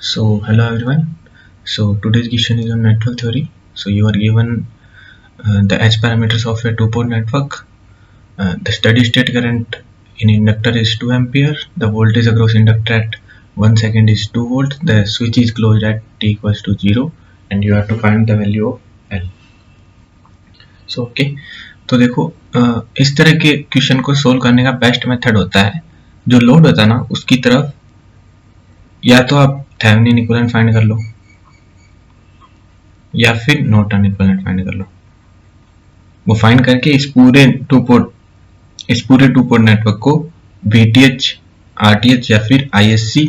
So hello everyone. So today's question is on network theory. So you are given the H parameters of a two-port network. The steady state current in inductor is 2 ampere. The voltage across inductor at 1 second is 2 volt. The switch is closed at t equals to 0 and you have to find the value of L. So okay. तो देखो इस तरह के question को solve करने का best method होता है जो लोड होता है ना उसकी तरफ या तो आप थेवेनिन इक्विवेलेंट फाइंड कर लो या फिर नॉर्टन इक्विवेलेंट फाइंड कर लो। वो फाइंड करके इस पूरे टू पोर्ट नेटवर्क को VTH RTH या फिर ISC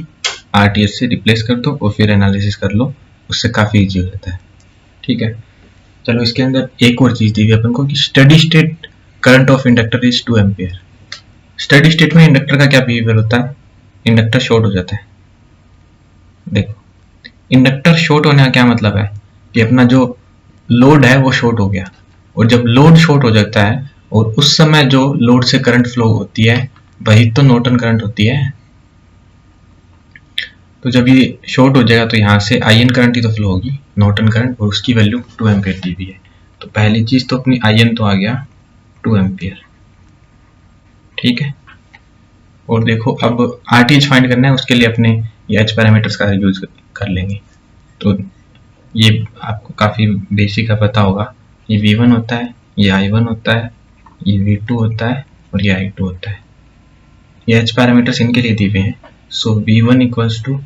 RTH से रिप्लेस कर दो और फिर एनालिसिस कर लो, उससे काफी इजी हो जाता है। ठीक है, चलो इसके अंदर एक और चीज दी हुई अपन को कि steady state current of inductor is 2 ampere. Steady state में इंडक्टर का क्या बिहेवियर होता है? इंडक्टर शॉर्ट हो जाता है। देखो इंडक्टर शॉर्ट होने का क्या मतलब है कि अपना जो लोड है वो शॉर्ट हो गया, और जब लोड शॉर्ट हो जाता है और उस समय जो लोड से करंट फ्लो होती है वही तो नॉर्टन करंट होती है। तो जब ये शॉर्ट हो जाएगा तो यहाँ से IN करंट ही तो फ्लो होगी, नॉर्टन करंट, और उसकी वैल्यू 2 एम्पियर दी हुई है। तो पहली चीज तो अपनी IN तो आ गया 2 एम्पियर। ठीक है, और देखो अब RTH फाइंड करना है, उसके लिए अपने ये H पैरामीटर्स का यूज कर लेंगे। तो ये आपको काफी बेसिक का पता होगा, ये V1 होता है, ये I1 होता है, ये V2 होता है और ये I2 होता है। ये H पैरामीटर्स इनके लिए दिए हुए हैं। सो V1 इक्वल्स टू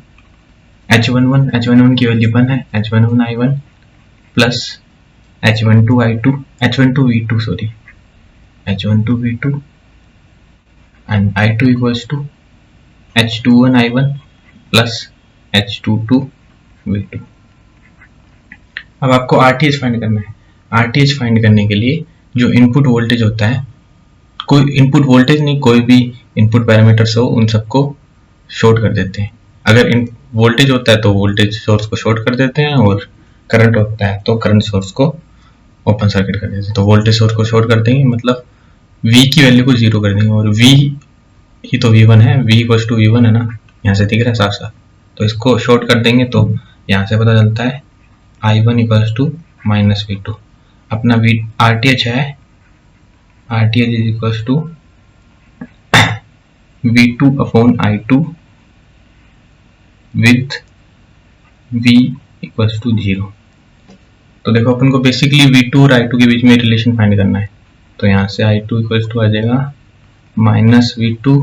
H11 की वैल्यू 1 है, H11 I1 plus H12 I2, H12 V2 sorry, H12 V2 and I2 equals to H21 I1 plus H22 V2। अब आपको RTH फाइंड करना है। RTH फाइंड करने के लिए जो इनपुट वोल्टेज होता है, कोई इनपुट वोल्टेज नहीं, कोई भी इनपुट पैरामीटर्स हो उन सबको शॉर्ट कर देते हैं। अगर वोल्टेज होता है तो वोल्टेज सोर्स को शॉर्ट कर देते हैं, और करंट होता है तो करंट सोर्स को ओपन सर्किट कर देते हैं। तो वोल्टेज सोर्स को शॉर्ट कर देंगे, मतलब V की वैल्यू को 0 कर देंगे, और V ही तो V1 है, V इक्वल्स टू V1 है ना, यहाँ से दिख रहा है साफ साफ। तो इसको शॉर्ट कर देंगे तो यहाँ से पता चलता है I1 equals to minus V2। अपना RTH है, RTH is equals to V2 upon I2 with V equals to 0। तो देखो अपन को बेसिकली V2 और I2 के बीच में रिलेशन फाइंड करना है। तो यहाँ से I2 इक्वल्स टू आ जाएगा माइनस V2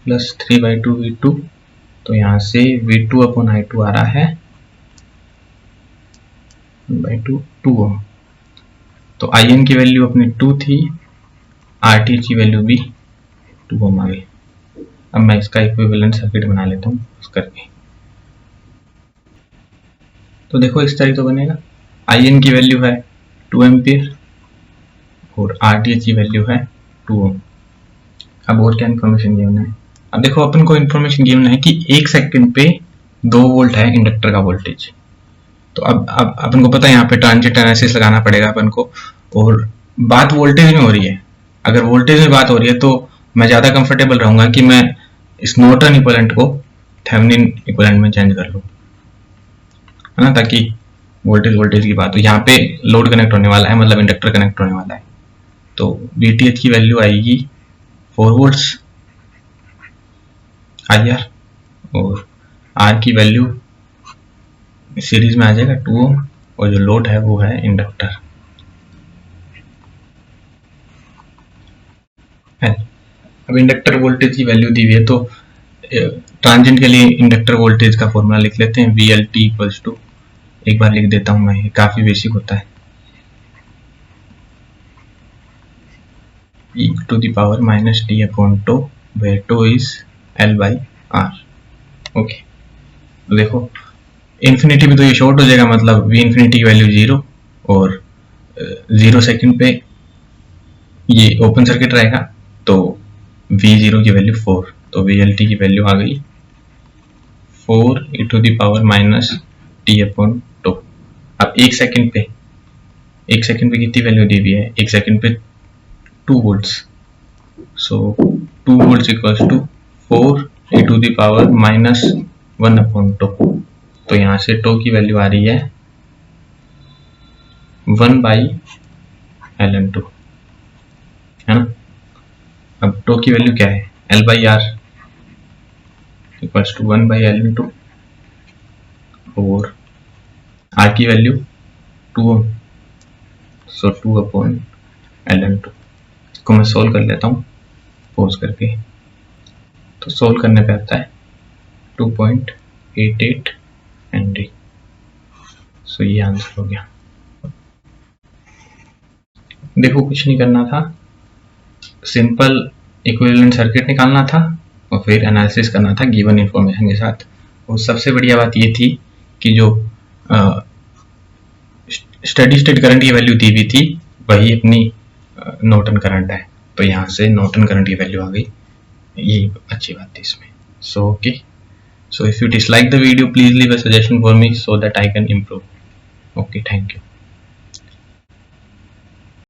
प्लस 3/2 V2। तो यहाँ से V2 अपॉन I2 आ रहा है 2 ओम। तो IN की वैल्यू अपनी 2 थी, RTH की वैल्यू भी 2 ओम आ गई। अब मैं इसका इक्विवेलेंट सर्किट बना लेता हूँ करके। तो देखो इस तरह तो बनेगा, IN की वैल्यू है 2 एम्पियर और RTH की वैल्यू है 2 ओम। अब और क्या इन्फॉर्मेशन गिवन है? अब देखो अपन को इन्फॉर्मेशन गिवन है कि 1 सेकंड पे 2 वोल्ट है इंडक्टर का वोल्टेज। तो अब अपन को पता है यहाँ पे ट्रांजिएंट एनालिसिस लगाना पड़ेगा अपन को, और बात वोल्टेज में हो रही है। अगर वोल्टेज में बात हो रही है तो मैं ज्यादा कंफर्टेबल रहूंगा कि मैं इस नॉर्टन इक्विवेलेंट को थेवेनिन इक्विवेलेंट में चेंज कर लूं, है ना, ताकि वोल्टेज की बात हो। यहाँ पे लोड कनेक्ट होने वाला है, मतलब इंडक्टर कनेक्ट होने वाला है। तो VTH की वैल्यू आएगी 4 वोल्ट्स IR, और R की वैल्यू सीरीज में आ जाएगा 2 ओम, और जो लोड है वो है इंडक्टर है। अब इंडक्टर वोल्टेज की वैल्यू दी हुई है, तो ट्रांजिएंट के लिए इंडक्टर वोल्टेज का फॉर्मूला लिख लेते हैं, VLT इक्वल्स टू, एक बार लिख देता हूं मैं, ये काफी बेसिक होता है, e to the power minus t upon tau, where tau is L by R। Okay, तो देखो इन्फिनिटी भी तो ये शॉर्ट हो जाएगा, मतलब V इन्फिनिटी की वैल्यू 0 और 0 सेकंड पे ये ओपन सर्किट रहेगा, तो V0 की वैल्यू 4, तो VLT की वैल्यू आ गई 4 e to the power minus t upon tau। अब 1 सेकंड पे कितनी वैल्यू दी हुई है? 1 सेकंड पे 2 volts, so 2 volts equals to 4 e to the power minus 1/2। तो यहाँ से टो की वैल्यू आ रही है 1/ln2, है ना। अब टो की वैल्यू क्या है, L/R इक्वल्स टू 1/ln2 और R की वैल्यू 2 ओम, सो 2/ln2। इसको मैं सोल्व कर लेता हूँ पोज करके। तो सोल्व करने पे आता है 2.88 हेनरी। सो ये आंसर हो गया। देखो कुछ नहीं करना था, सिंपल इक्विवेलेंट सर्किट निकालना था और फिर एनालिसिस करना था गिवन इंफॉर्मेशन के साथ। और सबसे बढ़िया बात ये थी कि जो स्टेडी स्टेट करंट की वैल्यू दी हुई थी वही अपनी नॉर्टन करंट है, तो यहाँ से नॉर्टन करंट की वैल्यू आ गई। ये अच्छी बात थी इसमें। So okay, so if you dislike the video, please leave a suggestion for me so that I can improve. Okay, thank you.